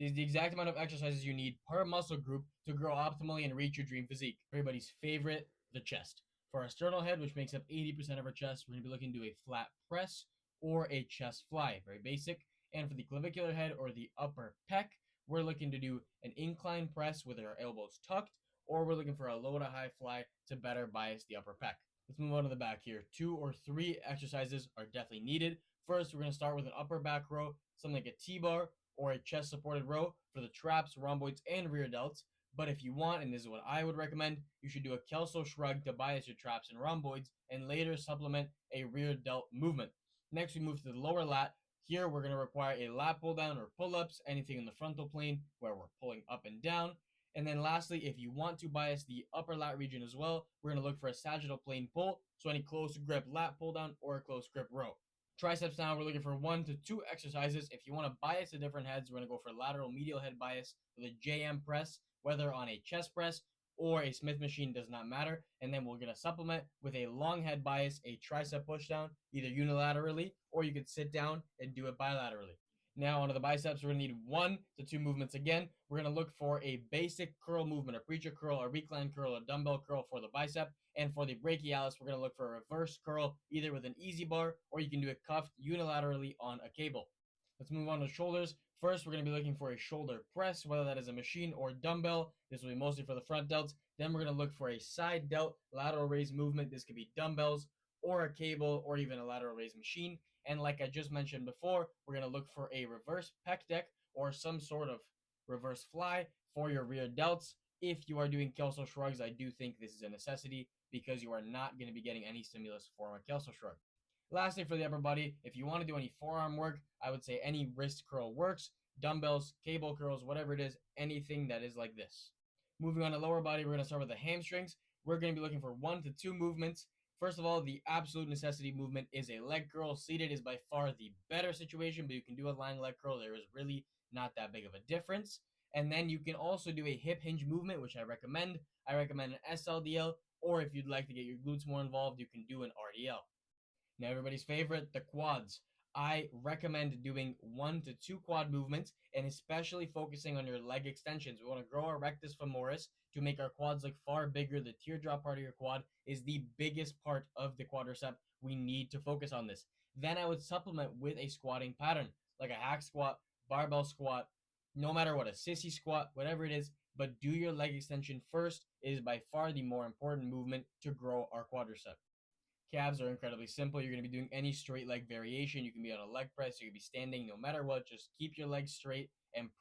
is the exact amount of exercises you need per muscle group to grow optimally and reach your dream physique. Everybody's favorite, the chest. For our sternal head, which makes up 80% of our chest, we're going to be looking to do a flat press or a chest fly, very basic. And for the clavicular head or the upper pec, we're looking to do an incline press with our elbows tucked, or we're looking for a low to high fly to better bias the upper pec. Let's move on to the back here. 2 or 3 exercises are definitely needed. First, we're going to start with an upper back row, something like a T-bar or a chest supported row for the traps, rhomboids, and rear delts. But if you want, and this is what I would recommend, you should do a Kelso shrug to bias your traps and rhomboids and later supplement a rear delt movement. Next, we move to the lower lat. Here, we're going to require a lat pull down or pull ups, anything in the frontal plane where we're pulling up and down. And then lastly, if you want to bias the upper lat region as well, we're going to look for a sagittal plane pull, so any close grip lat pull down or a close grip row. Triceps now, we're looking for 1 to 2 exercises. If you want to bias the different heads, we're going to go for lateral medial head bias with a JM press, whether on a chest press or a Smith machine, does not matter. And then we're going to supplement with a long head bias, a tricep push down, either unilaterally or you could sit down and do it bilaterally. Now onto the biceps, we're going to need 1 to 2 movements again. We're going to look for a basic curl movement, a preacher curl, a recline curl, a dumbbell curl for the bicep. And for the brachialis, we're going to look for a reverse curl, either with an easy bar or you can do it cuffed unilaterally on a cable. Let's move on to shoulders. First, we're going to be looking for a shoulder press, whether that is a machine or dumbbell. This will be mostly for the front delts. Then we're going to look for a side delt lateral raise movement. This could be dumbbells or a cable or even a lateral raise machine. And like I just mentioned before, we're going to look for a reverse pec deck or some sort of reverse fly for your rear delts. If you are doing Kelso shrugs, I do think this is a necessity because you are not going to be getting any stimulus from a Kelso shrug. Lastly, for the upper body, if you want to do any forearm work, I would say any wrist curl works, dumbbells, cable curls, whatever it is, anything that is like this. Moving on to lower body, we're going to start with the hamstrings. We're going to be looking for 1 to 2 movements. First of all, the absolute necessity movement is a leg curl. Seated is by far the better situation, but you can do a lying leg curl. There is really not that big of a difference. And then you can also do a hip hinge movement, which I recommend. I recommend an SLDL, or if you'd like to get your glutes more involved, you can do an RDL. Now, everybody's favorite, the quads. I recommend doing 1 to 2 quad movements and especially focusing on your leg extensions. We want to grow our rectus femoris to make our quads look far bigger. The teardrop part of your quad is the biggest part of the quadricep. We need to focus on this. Then I would supplement with a squatting pattern, like a hack squat, barbell squat, no matter what, a sissy squat, whatever it is, but do your leg extension first. It is by far the more important movement to grow our quadricep. Calves are incredibly simple. You're going to be doing any straight leg variation. You can be on a leg press. You can be standing no matter what. Just keep your legs straight and